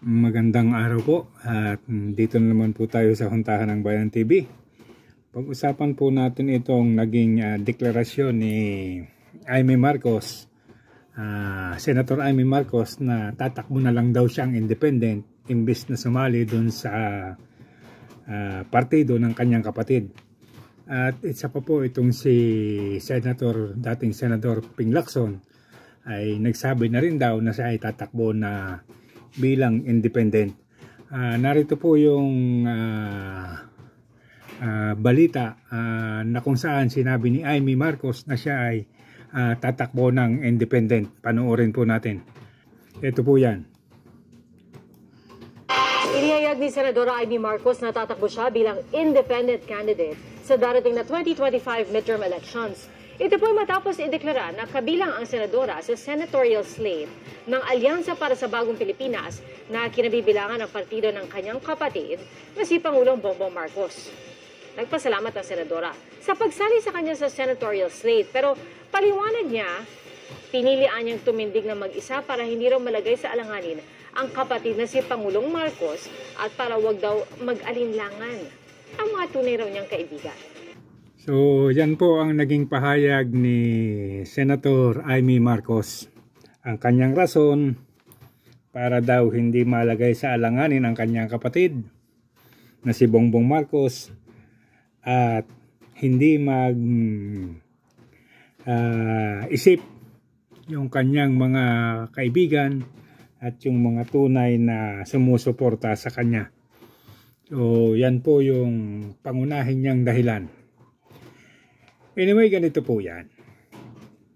Magandang araw po at dito naman po tayo sa Huntahan ng Bayan TV. Pag-usapan po natin itong naging deklarasyon ni Imee Marcos, Senator Imee Marcos, na tatakbo na lang daw siyang independent imbes na sumali dun sa partido ng kanyang kapatid. At isa pa po itong si dating Senator Ping Lacson ay nagsabi na rin daw na siya ay tatakbo na bilang independent. Narito po yung balita na kung saan sinabi ni Imee Marcos na siya ay tatakbo ng independent. Panoorin po natin. Ito po yan. Inihayag ni Senadora Imee Marcos na tatakbo siya bilang independent candidate sa darating na 2025 midterm elections. Ito po matapos ideklara na kabilang ang senadora sa senatorial slate ng Alyansa para sa Bagong Pilipinas na kinabibilangan ng partido ng kanyang kapatid na si Pangulong Bongbong Marcos. Nagpasalamat ang senadora sa pagsali sa kanya sa senatorial slate, pero paliwanag niya, pinilian niyang tumindig na mag-isa para hindi raw malagay sa alanganin ang kapatid na si Pangulong Marcos at para wag daw mag-alinlangan ang mga tunay raw niyang kaibigan. So, yan po ang naging pahayag ni Senator Imee Marcos. Ang kanyang rason para daw hindi malagay sa alanganin ang kanyang kapatid na si Bongbong Marcos at hindi isip yung kanyang mga kaibigan at yung mga tunay na sumusuporta sa kanya. So, yan po yung pangunahin niyang dahilan. Anyway, ganito po yan.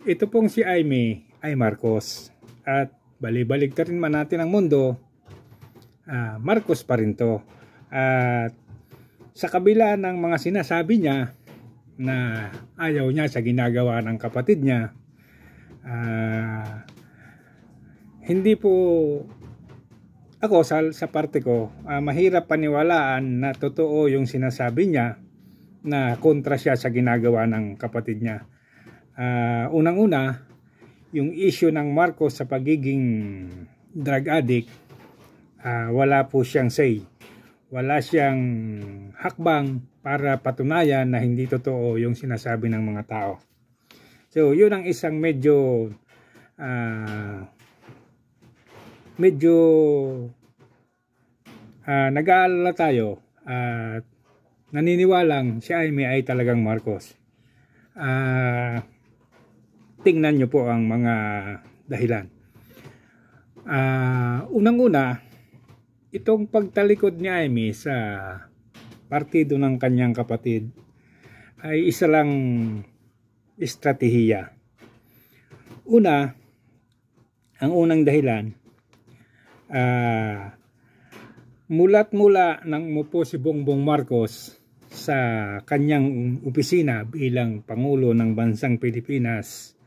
Ito pong si Imee ay Marcos. At balik-balik rin man natin ang mundo, Marcos pa rin to. At sa kabila ng mga sinasabi niya na ayaw niya sa ginagawa ng kapatid niya, hindi po ako sa parte ko, mahirap paniwalaan na totoo yung sinasabi niya na kontra siya sa ginagawa ng kapatid niya. Unang-una, yung issue ng Marcos sa pagiging drug addict, wala po siyang say. Wala siyang hakbang para patunayan na hindi totoo yung sinasabi ng mga tao. So, yun ang isang medyo nag-aalala tayo at naniniwalang si Imee ay talagang Marcos. Tingnan nyo po ang mga dahilan. Unang-una, itong pagtalikod ni Imee sa partido ng kanyang kapatid ay isa lang estratehiya. Una, ang unang dahilan, mula't-mula nang umupo si Bongbong Marcos sa kanyang opisina bilang Pangulo ng Bansang Pilipinas,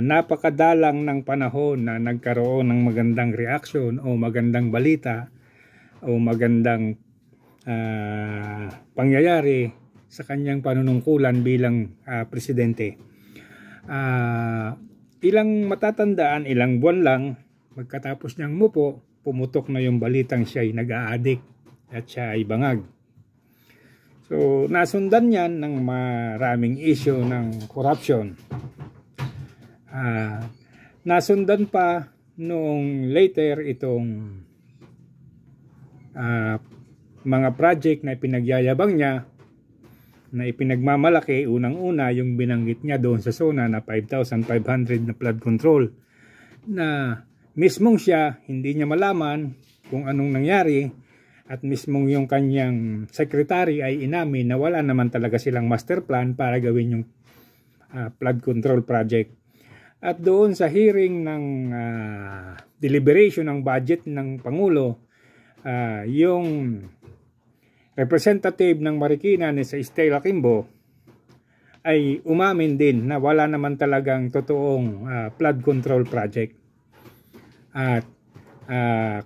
napakadalang ng panahon na nagkaroon ng magandang reaksyon o magandang balita o magandang pangyayari sa kanyang panunungkulan bilang presidente. Ilang matatandaan, ilang buwan lang magkatapos niyang umupo, pumutok na yung balitang siya ay nag-a-addict at siya ay bangag. So, nasundan yan ng maraming issue ng corruption. Nasundan pa noong later itong mga project na ipinagyayabang niya, na ipinagmamalaki. Unang-una yung binanggit niya doon sa zona na 5,500 na flood control, na mismong siya hindi niya malaman kung anong nangyari, at mismong yung kanyang secretary ay inamin na wala naman talaga silang master plan para gawin yung flood control project. At doon sa hearing ng deliberation ng budget ng Pangulo, yung representative ng Marikina ni sa Stella Kimbo ay umamin din na wala naman talagang totoong flood control project. At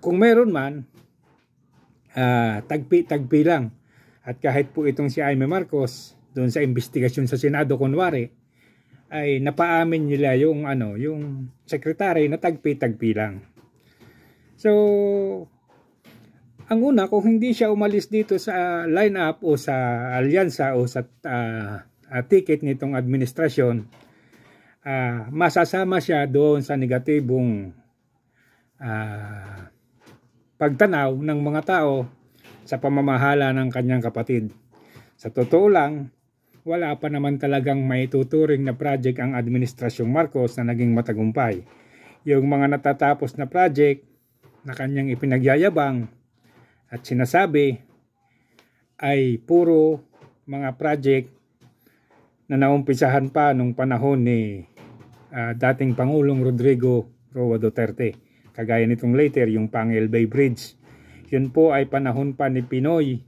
kung meron man, tagpi-tagpi lang. At kahit po itong si Imee Marcos doon sa investigasyon sa Senado kunwari, ay napaamin nila yung yung secretary na tagpi-tagpi lang. So, ang una, kung hindi siya umalis dito sa lineup o sa alyansa o sa ticket nitong administrasyon, masasama siya doon sa negatibong pagtanaw ng mga tao sa pamamahala ng kanyang kapatid. Sa totoo lang, wala pa naman talagang maituturing na project ang administrasyong Marcos na naging matagumpay. Yung mga natatapos na project na kanyang ipinagyayabang at sinasabi ay puro mga project na naumpisahan pa nung panahon ni dating Pangulong Rodrigo Roa Duterte. Kagaya nitong later, yung Pangil Bay Bridge. Yun po ay panahon pa ni Pinoy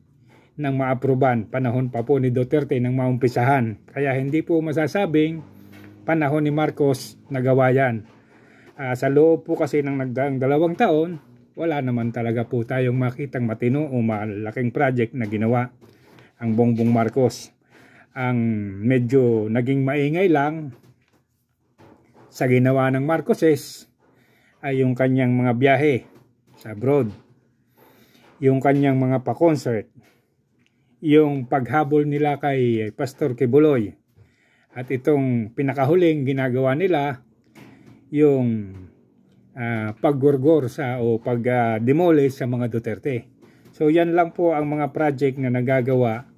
nang maapruban. Panahon pa po ni Duterte nang maumpisahan. Kaya hindi po masasabing panahon ni Marcos nagawa yan. Sa loob po kasi ng nagdaang 2 taon, wala naman talaga po tayong makitang matino o malaking project na ginawa ang Bongbong Marcos. Ang medyo naging maingay lang sa ginawa ng Marcoses ay yung kanyang mga biyahe sa abroad, yung kanyang mga pa-concert, yung paghabol nila kay Pastor Kibuloy, at itong pinakahuling ginagawa nila yung paggurgor o pag-demolish sa mga Duterte. So yan lang po ang mga project na nagagawa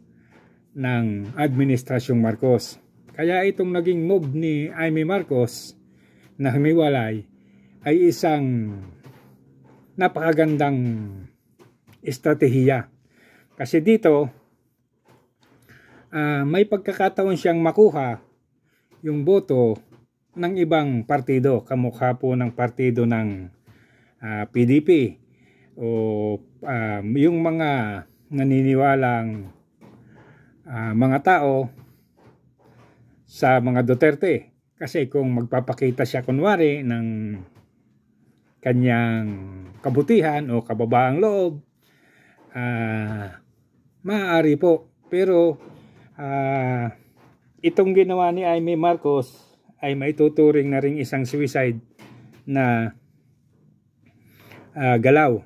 ng administrasyong Marcos. Kaya itong naging move ni Amy Marcos na humiwalay ay isang napakagandang estratehiya. Kasi dito may pagkakataon siyang makuha yung boto ng ibang partido, kamukha po ng partido ng PDP o yung mga naniniwalang mga tao sa mga Duterte. Kasi kung magpapakita siya kunwari ng kanyang kabutihan o kababaang loob, maaari po. Pero itong ginawa ni Amy Marcos ay maituturing na ring isang suicide na galaw.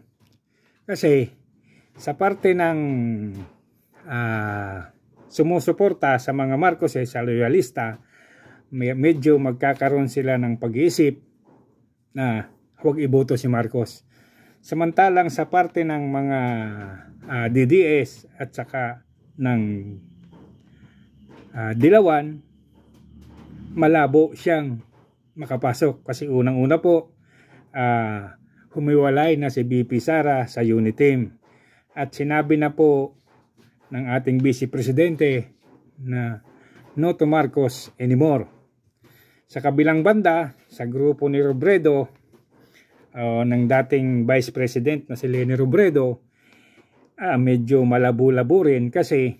Kasi sa parte ng sumusuporta sa mga Marcos sa loyalista, medyo magkakaroon sila ng pag-iisip na huwag iboto si Marcos. Samantalang sa parte ng mga DDS at saka ng Dilawan, malabo siyang makapasok kasi unang-una po humiwalay na si BP Sara sa Uniteam at sinabi na po ng ating Vice Presidente na no to Marcos anymore. Sa kabilang banda, sa grupo ni Robredo ng dating Vice President na si Leni Robredo, medyo malabo-labo rin kasi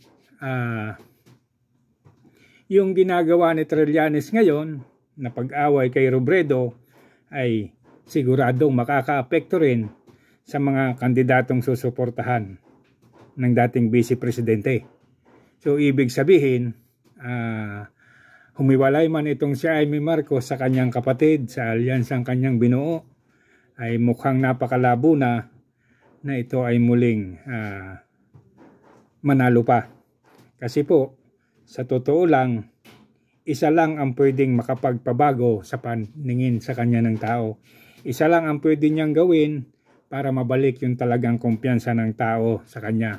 yung ginagawa ni Trillanes ngayon na pag-away kay Robredo ay siguradong makakaapekto rin sa mga kandidatong susuportahan ng dating Vice Presidente. So ibig sabihin, humiwalay man itong si Amy Marcos sa kanyang kapatid sa alyansang kanyang binuo, ay mukhang napakalabo na ito ay muling manalo pa. Kasi po, sa totoo lang, isa lang ang pwedeng makapagpabago sa paningin sa kanya ng tao. Isa lang ang pwede niyang gawin para mabalik yung talagang kumpiyansa ng tao sa kanya.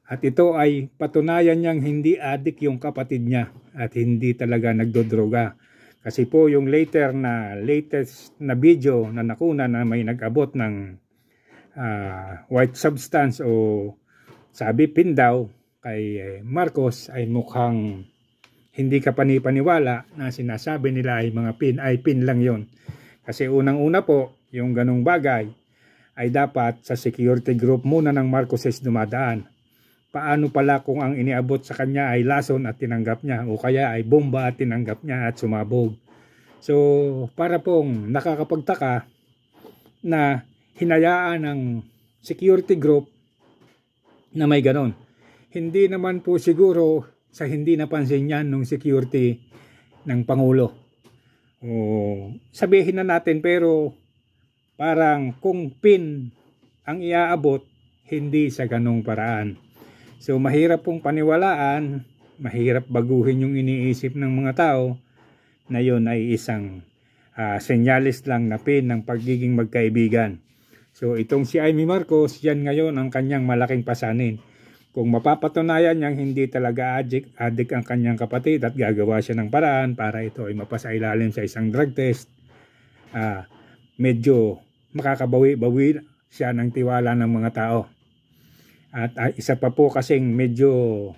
At ito ay patunayan niyang hindi adik yung kapatid niya at hindi talaga nagdodroga. Kasi po yung latest na video na nakuna na may nag-abot ng white substance o sabi pin daw kay Marcos ay mukhang hindi ka panipaniwala na sinasabi nila ay mga pin lang yon. Kasi unang-una po, yung ganong bagay ay dapat sa security group muna ng Marcoses dumadaan. Paano pala kung ang iniabot sa kanya ay lason at tinanggap niya o kaya ay bomba at tinanggap niya at sumabog. So para pong nakakapagtaka na hinayaan ng security group na may ganon. Hindi naman po siguro sa hindi napansin yan ng security ng Pangulo. O sabihin na natin pero parang kung pin ang iaabot, hindi sa ganong paraan. So mahirap pong paniwalaan, mahirap baguhin yung iniisip ng mga tao na yun ay isang senyales lang na pin ng pagiging magkaibigan. So itong si Amy Marcos, yan ngayon ang kanyang malaking pasanin. Kung mapapatunayan niyang hindi talaga addict ang kanyang kapatid at gagawa siya ng paraan para ito ay mapasailalim sa isang drug test, medyo makakabawi-bawi siya ng tiwala ng mga tao. At isa pa po kasing medyo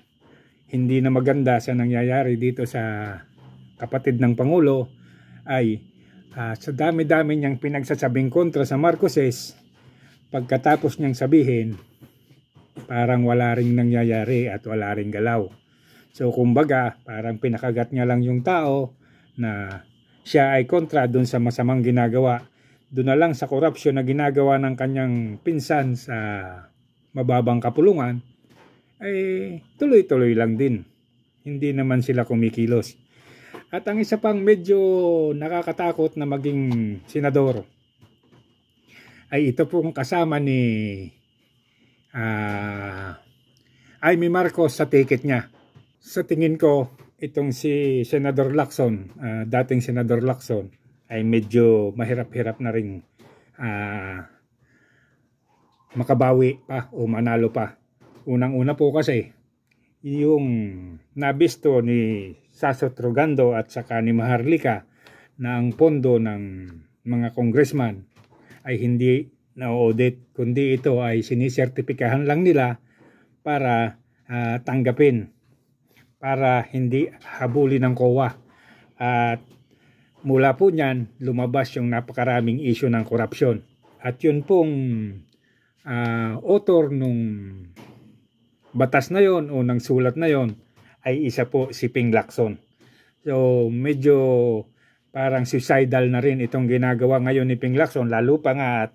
hindi na maganda sa nangyayari dito sa kapatid ng Pangulo ay sa dami-dami niyang pinagsasabing kontra sa Marcoses, pagkatapos niyang sabihin, parang wala ring nangyayari at wala ring galaw. So kumbaga, parang pinakagat niya lang yung tao na siya ay kontra dun sa masamang ginagawa. Doon na lang sa korupsyon na ginagawa ng kanyang pinsan sa mababang kapulungan, ay tuloy-tuloy lang din. Hindi naman sila kumikilos. At ang isa pang medyo nakakatakot na maging senador ay ito pong kasama ni Amy Marcos sa ticket niya. Sa tingin ko, itong si Senador Lacson, dating Senador Lacson, ay medyo mahirap-hirap na rin makabawi pa o manalo pa. Unang-una po kasi, yung nabisto ni Sasot Rogando at saka ni Maharlika na ang pondo ng mga congressman ay hindi na-audit, kundi ito ay sinisertipikahan lang nila para tanggapin, para hindi habulin ng COA. At mula po niyan, lumabas yung napakaraming issue ng korupsyon. At yun pong author nung batas na yon o ng sulat na yon ay isa po si Ping Lacson. So medyo parang suicidal na rin itong ginagawa ngayon ni Ping Lacson, lalo pa nga at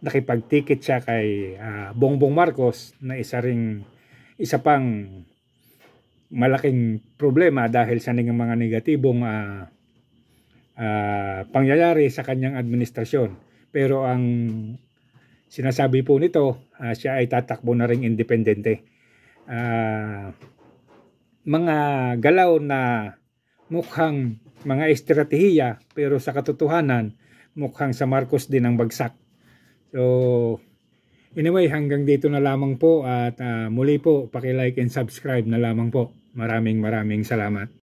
nakipagtikit siya kay Bongbong Marcos na isa pang malaking problema dahil sa mga negatibong pangyayari sa kanyang administrasyon. Pero ang sinasabi po nito, siya ay tatakbo na ring independente. Mga galaw na mukhang mga estratehiya pero sa katotohanan mukhang sa Marcos din ang bagsak. So anyway, hanggang dito na lamang po at muli po paki-like and subscribe na lamang po. Maraming salamat.